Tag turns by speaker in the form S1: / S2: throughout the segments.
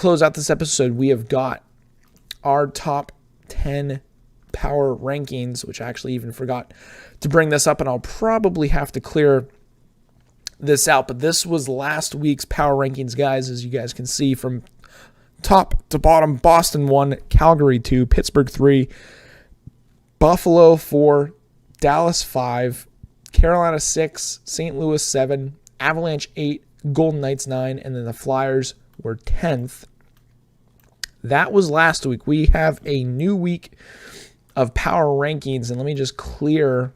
S1: close out this episode, we have got our top 10 power rankings, which I actually even forgot to bring this up, and I'll probably have to clear this out. But this was last week's power rankings, guys, as you guys can see from top to bottom. Boston 1, Calgary 2, Pittsburgh 3, Buffalo 4, Dallas 5, Carolina 6, St. Louis 7, Avalanche 8, Golden Knights 9, and then the Flyers were 10th. That was last week. We have a new week of power rankings, and let me just clear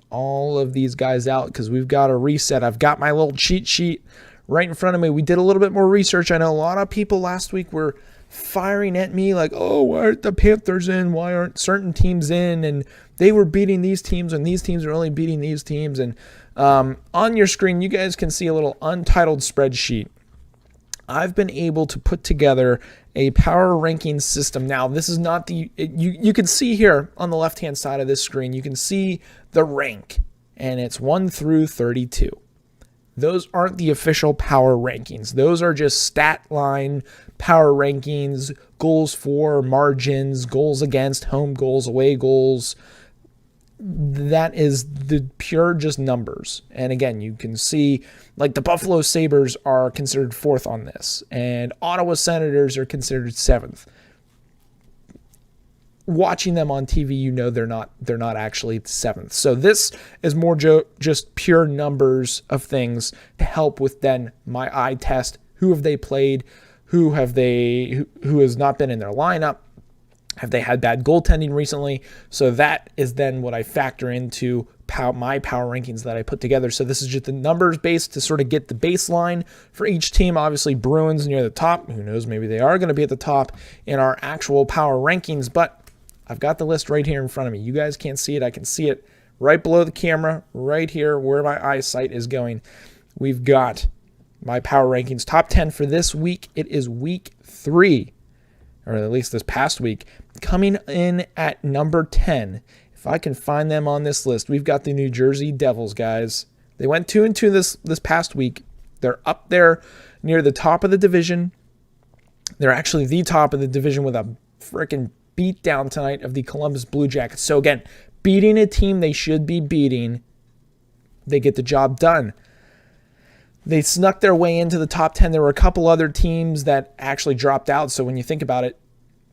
S1: all of these guys out because we've got a reset. I've got my little cheat sheet right in front of me. We did a little bit more research. I know a lot of people last week were firing at me like, oh, why aren't the Panthers in? Why aren't certain teams in? And they were beating these teams, and these teams are only beating these teams. And on your screen, you guys can see a little untitled spreadsheet. I've been able to put together a power ranking system. Now, this is not you can see here on the left-hand side of this screen, you can see the rank, and it's 1 through 32. Those aren't the official power rankings. Those are just stat line power rankings, goals for, margins, goals against, home goals, away goals. That is the pure just numbers. And again, you can see like the Buffalo Sabres are considered 4th on this, and Ottawa Senators are considered 7th. Watching them on TV, you know they're not actually 7th. So this is more just pure numbers of things to help with then my eye test. Who have they played? Who has not been in their lineup? Have they had bad goaltending recently? So that is then what I factor into my power rankings that I put together. So this is just the numbers based to sort of get the baseline for each team. Obviously, Bruins near the top. Who knows? Maybe they are going to be at the top in our actual power rankings. But I've got the list right here in front of me. You guys can't see it. I can see it right below the camera, right here where my eyesight is going. We've got my power rankings. Top 10 for this week. It is week 3. Or at least this past week, coming in at number 10. If I can find them on this list, we've got the New Jersey Devils, guys. They went 2-2 this past week. They're up there near the top of the division. They're actually the top of the division with a freaking beat down tonight of the Columbus Blue Jackets. So again, beating a team they should be beating, they get the job done. They snuck their way into the top 10. There were a couple other teams that actually dropped out. So when you think about it,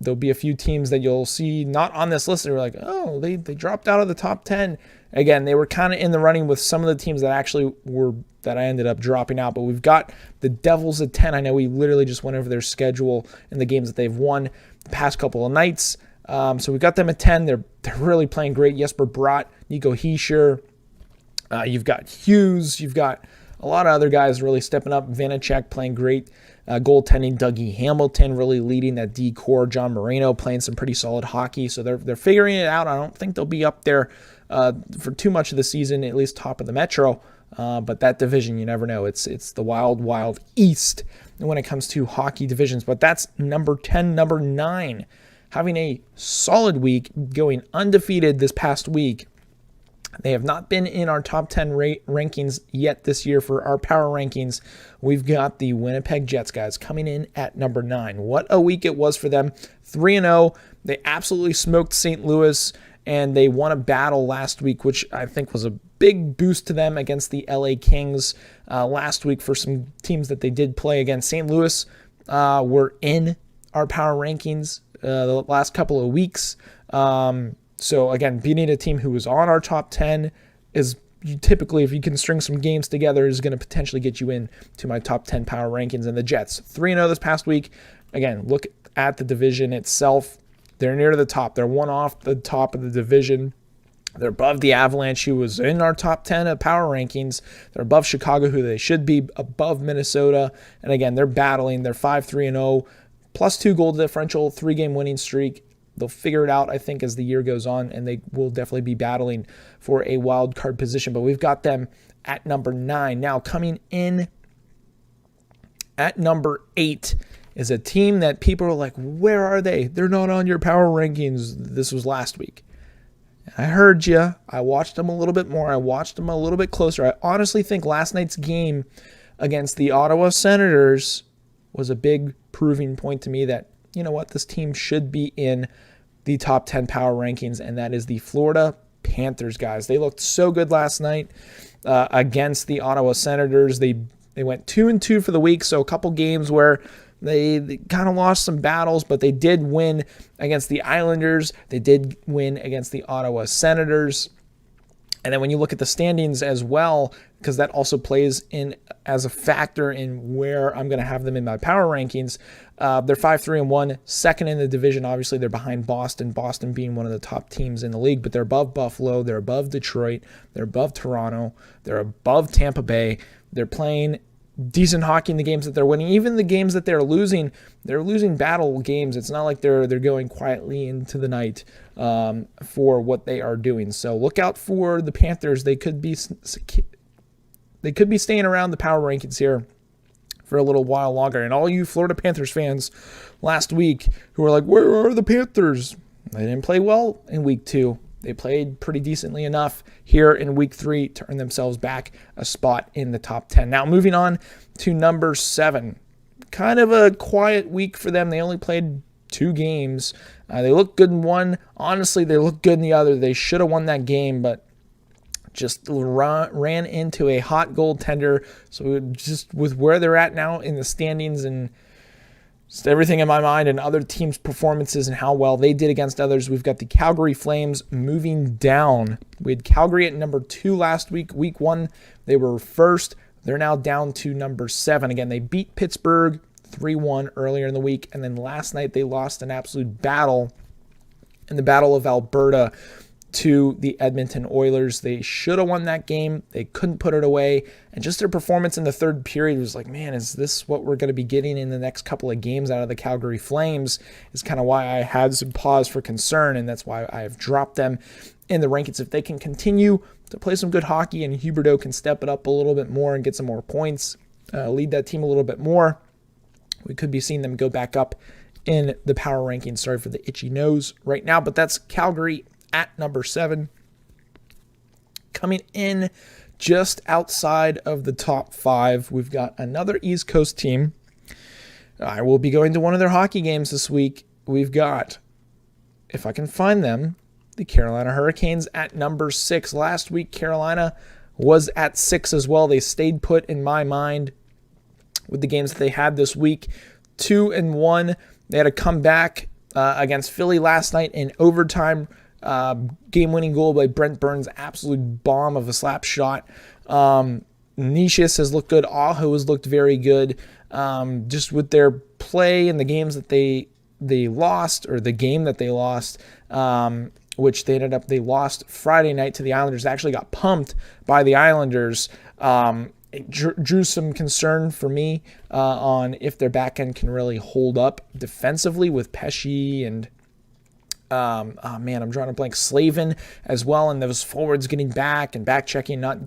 S1: there'll be a few teams that you'll see not on this list. They're like, oh, they dropped out of the top 10. Again, they were kind of in the running with some of the teams that actually were that I ended up dropping out. But we've got the Devils at 10. I know we literally just went over their schedule and the games that they've won the past couple of nights. So we got them at 10. They're really playing great. Jesper Bratt, Nico Hischier. You've got Hughes. You've got a lot of other guys really stepping up. Vanacek playing great goaltending. Dougie Hamilton really leading that D core. John Moreno playing some pretty solid hockey. So they're figuring it out. I don't think they'll be up there for too much of the season, at least top of the Metro. But that division, you never know. It's the wild, wild East when it comes to hockey divisions. But that's number 10. Number 9, having a solid week, going undefeated this past week. They have not been in our top 10 rankings yet this year for our power rankings. We've got the Winnipeg Jets, guys, coming in at number 9. What a week it was for them. 3-0. They absolutely smoked St. Louis, and they won a battle last week, which I think was a big boost to them against the LA Kings last week for some teams that they did play against. St. Louis were in our power rankings the last couple of weeks. So again, beating a team who was on our top 10 is typically, if you can string some games together, is going to potentially get you in to my top 10 power rankings. And the Jets, 3-0 this past week. Again, look at the division itself. They're near the top. They're one off the top of the division. They're above the Avalanche, who was in our top 10 of power rankings. They're above Chicago, who they should be, above Minnesota. And again, they're battling. They're 5-3-0, plus 2 goal differential, 3-game winning streak. They'll figure it out, I think, as the year goes on, and they will definitely be battling for a wild card position. But we've got them at number 9. Now, coming in at number 8 is a team that people are like, where are they? They're not on your power rankings. This was last week. I heard you. I watched them a little bit more. I watched them a little bit closer. I honestly think last night's game against the Ottawa Senators was a big proving point to me that, you know what, this team should be in the top 10 power rankings, and that is the Florida Panthers, guys. They looked so good last night against the Ottawa Senators. They went 2-2 for the week, so a couple games where they kind of lost some battles, but they did win against the Islanders. They did win against the Ottawa Senators. And then when you look at the standings as well, because that also plays in as a factor in where I'm going to have them in my power rankings, they're 5-3-1, second in the division. Obviously, they're behind Boston being one of the top teams in the league, but they're above Buffalo, they're above Detroit, they're above Toronto, they're above Tampa Bay. They're playing decent hockey in the games that they're winning. Even the games that they're losing battle games. It's not like they're going quietly into the night for what they are doing. So look out for the Panthers. They could be staying around the power rankings here for a little while longer. And all you Florida Panthers fans last week who were like, where are the Panthers? They didn't play well in week 2. They played pretty decently enough here in week 3 to earn themselves back a spot in the top 10. Now moving on to number 7. Kind of a quiet week for them. They only played 2 games. They looked good in one. Honestly, they looked good in the other. They should have won that game, but just ran into a hot goaltender. So just with where they're at now in the standings and just everything in my mind and other teams' performances and how well they did against others, we've got the Calgary Flames moving down. We had Calgary at number 2 last week. Week 1, they were first. They're now down to number 7. Again, they beat Pittsburgh 3-1 earlier in the week, and then last night they lost an absolute battle in the Battle of Alberta to the Edmonton Oilers. They should have won that game. They couldn't put it away. And just their performance in the third period was like, man, is this what we're going to be getting in the next couple of games out of the Calgary Flames? Is kind of why I had some pause for concern, and that's why I have dropped them in the rankings. If they can continue to play some good hockey and Huberdeau can step it up a little bit more and get some more points, lead that team a little bit more, we could be seeing them go back up in the power rankings. Sorry for the itchy nose right now, but that's Calgary at number 7. Coming in just outside of the top 5, we've got another East Coast team. I will be going to one of their hockey games this week. We've got, if I can find them, the Carolina Hurricanes at number 6. Last week, Carolina was at 6 as well. They stayed put in my mind with the games that they had this week. 2-1. They had a comeback against Philly last night in overtime. Game-winning goal by Brent Burns, absolute bomb of a slap shot. Nicias has looked good. Aho has looked very good. Just with their play in the games that they lost, or the game that they lost, which they lost Friday night to the Islanders. They actually got pumped by the Islanders. It drew some concern for me on if their back end can really hold up defensively with Pesce and I'm drawing a blank, Slavin as well, and those forwards getting back and back checking, not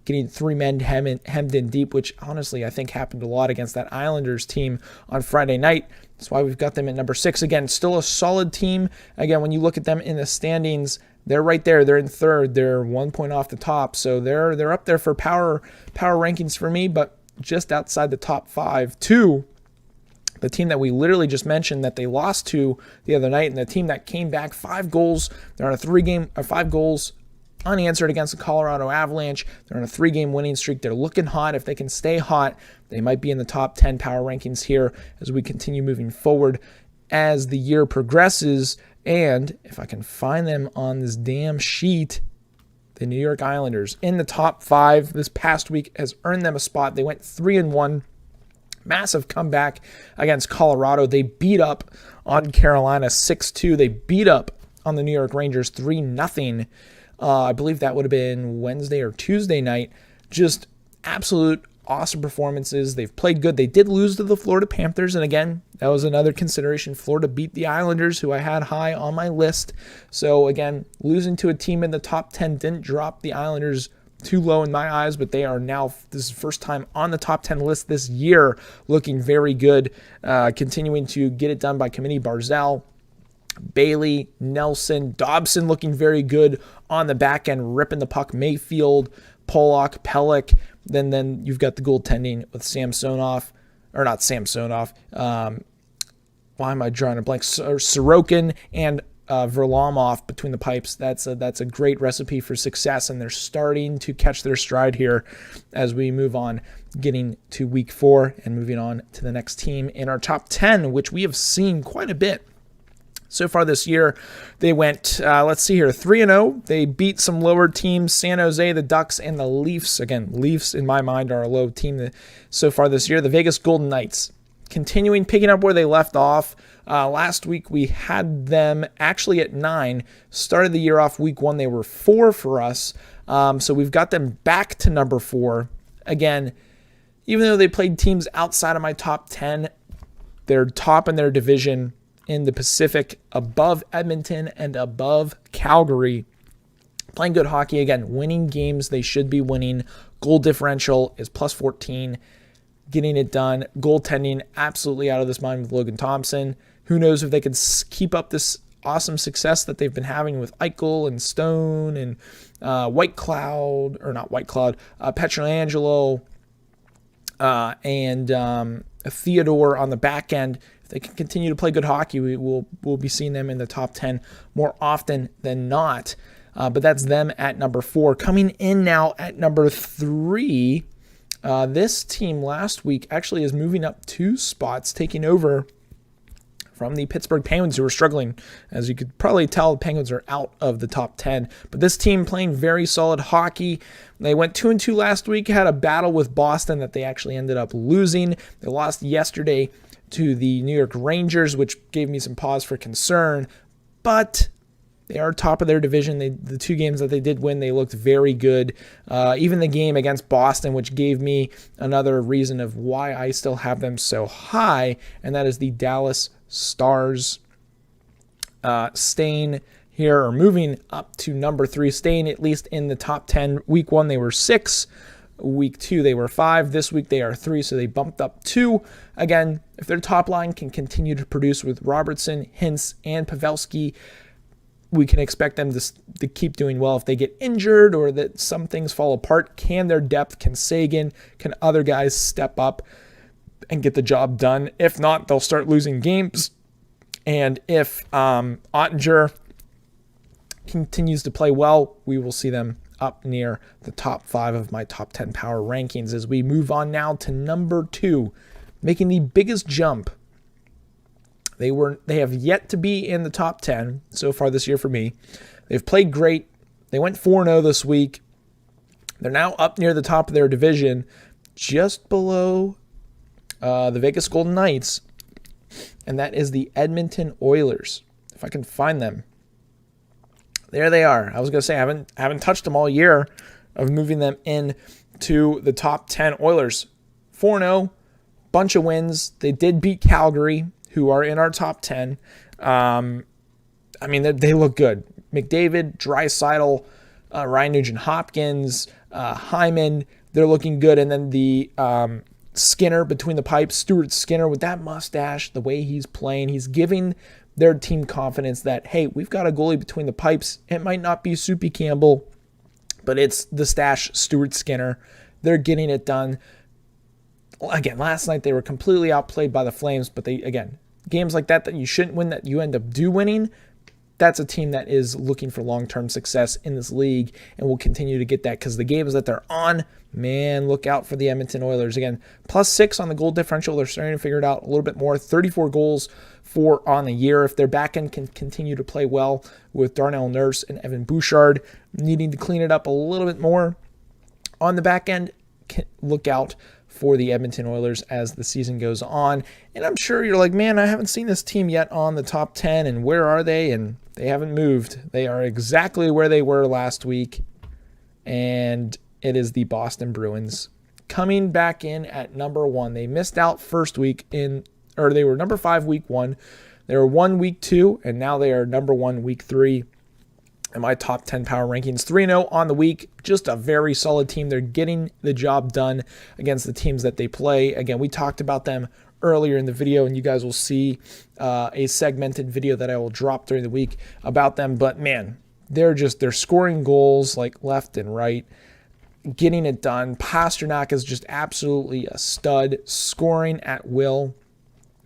S1: getting 3 men hemmed in deep, which honestly I think happened a lot against that Islanders team on Friday night. That's why we've got them at number 6. Again, still a solid team. Again, when you look at them in the standings, they're right there. They're in 3rd. They're 1 point off the top, so they're up there for power rankings for me, but just outside the top 5 too. The team that we literally just mentioned that they lost to the other night, and the team that came back 5 goals. They're on a 5 goals unanswered against the Colorado Avalanche. They're on a 3-game winning streak. They're looking hot. If they can stay hot, they might be in the top 10 power rankings here as we continue moving forward as the year progresses. And if I can find them on this damn sheet, the New York Islanders in the top 5 this past week has earned them a spot. They went 3-1. Massive comeback against Colorado. They beat up on Carolina 6-2. They beat up on the New York Rangers 3-0. I believe that would have been Wednesday or Tuesday night. Just absolute awesome performances. They've played good. They did lose to the Florida Panthers, and again, that was another consideration. Florida beat the Islanders, who I had high on my list. So again, losing to a team in the top 10 didn't drop the Islanders too low in my eyes, but they are now, this is the first time on the top 10 list this year, looking very good, continuing to get it done by Kamini Barzal, Bailey, Nelson, Dobson looking very good on the back end, ripping the puck, Mayfield, Pollock, Pellick, then you've got the goaltending with why am I drawing a blank? Sorokin and Varlamov between the pipes. That's a great recipe for success, and they're starting to catch their stride here as we move on, getting to week 4 and moving on to the next team in our top 10, which we have seen quite a bit so far this year. They went, let's see here, 3-0. They beat some lower teams, San Jose, the Ducks, and the Leafs. Again, Leafs, in my mind, are a low team so far this year. The Vegas Golden Knights, continuing, picking up where they left off. Last week, we had them actually at 9. Started the year off week 1. They were 4 for us. So we've got them back to number 4. Again, even though they played teams outside of my top 10, they're top in their division in the Pacific, above Edmonton and above Calgary. Playing good hockey, again, winning games they should be winning. Goal differential is plus 14. Getting it done. Goaltending, absolutely out of this mind with Logan Thompson. Who knows if they could keep up this awesome success that they've been having with Eichel and Stone and Petrangelo and Theodore on the back end. If they can continue to play good hockey, we'll be seeing them in the top 10 more often than not. But that's them at number 4. Coming in now at number 3, this team last week actually is moving up 2 spots, taking over from the Pittsburgh Penguins, who are struggling. As you could probably tell, the Penguins are out of the top 10. But this team playing very solid hockey. They went 2-2 last week, had a battle with Boston that they actually ended up losing. They lost yesterday to the New York Rangers, which gave me some pause for concern. But they are top of their division. The 2 games that they did win, they looked very good. Even the game against Boston, which gave me another reason of why I still have them so high, and that is the Dallas Stars staying here, or moving up to number 3, staying at least in the top 10. Week 1, they were 6. Week 2, they were 5. This week, they are 3, so they bumped up 2. Again, if their top line can continue to produce with Robertson, Hintz, and Pavelski, we can expect them to keep doing well. If they get injured or that some things fall apart, can their depth, can Sagan, can other guys step up and get the job done? If not, they'll start losing games. And if Ottinger continues to play well, we will see them up near the top 5 of my top 10 power rankings. As we move on now to number 2, making the biggest jump. They have yet to be in the top 10 so far this year for me. They've played great. They went 4-0 this week. They're now up near the top of their division, just below the Vegas Golden Knights, and that is the Edmonton Oilers. If I can find them. There they are. I was going to say I haven't touched them all year of moving them in to the top 10. Oilers 4-0, bunch of wins. They did beat Calgary, who are in our top 10. They look good. McDavid, Draisaitl, Ryan Nugent-Hopkins, Hyman, they're looking good. And then the Skinner between the pipes, Stuart Skinner with that mustache, the way he's playing, he's giving their team confidence that, hey, we've got a goalie between the pipes. It might not be Soupy Campbell, but it's the stash, Stuart Skinner. They're getting it done. Again, last night they were completely outplayed by the Flames, but games like that you shouldn't win, that you end up winning, that's a team that is looking for long-term success in this league and will continue to get that, because the games that they're on, man, look out for the Edmonton Oilers. Again, +6 on the goal differential. They're starting to figure it out a little bit more. 34 goals for on the year. If their back end can continue to play well with Darnell Nurse and Evan Bouchard needing to clean it up a little bit more on the back end, look out for the Edmonton Oilers as the season goes on. And I'm sure you're like, man, I haven't seen this team yet on the top 10, and where are they? And they haven't moved. They are exactly where they were last week, and it is the Boston Bruins coming back in at number 1. They missed out first week they were number 5 week 1. They were 1 week 2, and now they are number 1 week 3. In my top 10 power rankings, 3-0 on the week. Just a very solid team. They're getting the job done against the teams that they play. Again, we talked about them earlier in the video, and you guys will see a segmented video that I will drop during the week about them. But man, they're scoring goals like left and right, getting it done. Pasternak is just absolutely a stud, scoring at will.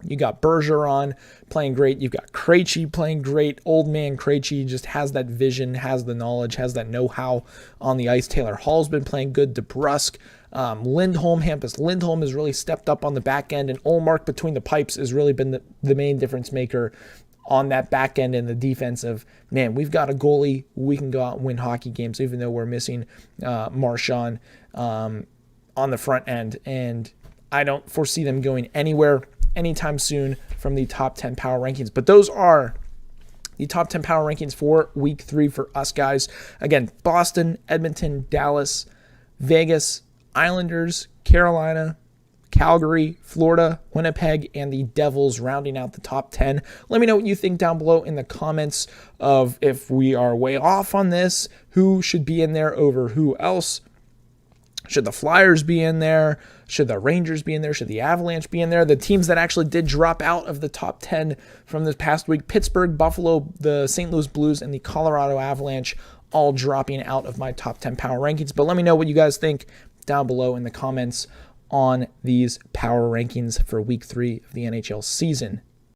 S1: You got Bergeron playing great. You've got Krejci playing great. Old man Krejci just has that vision, has the knowledge, has that know-how on the ice. Taylor Hall's been playing good. DeBrusk, Lindholm, Hampus Lindholm has really stepped up on the back end, and Ullmark between the pipes has really been the main difference maker on that back end and the defensive. Man, we've got a goalie. We can go out and win hockey games, even though we're missing Marchand on the front end. And I don't foresee them going anywhere anytime soon from the top 10 power rankings. But those are the top 10 power rankings for week 3 for us guys. Again, Boston, Edmonton, Dallas, Vegas, Islanders, Carolina, Calgary, Florida, Winnipeg, and the Devils rounding out the top 10. Let me know what you think down below in the comments of if we are way off on this, who should be in there over who else. Should the Flyers be in there? Should the Rangers be in there? Should the Avalanche be in there? The teams that actually did drop out of the top 10 from this past week, Pittsburgh, Buffalo, the St. Louis Blues, and the Colorado Avalanche, all dropping out of my top 10 power rankings. But let me know what you guys think down below in the comments on these power rankings for week 3 of the NHL season.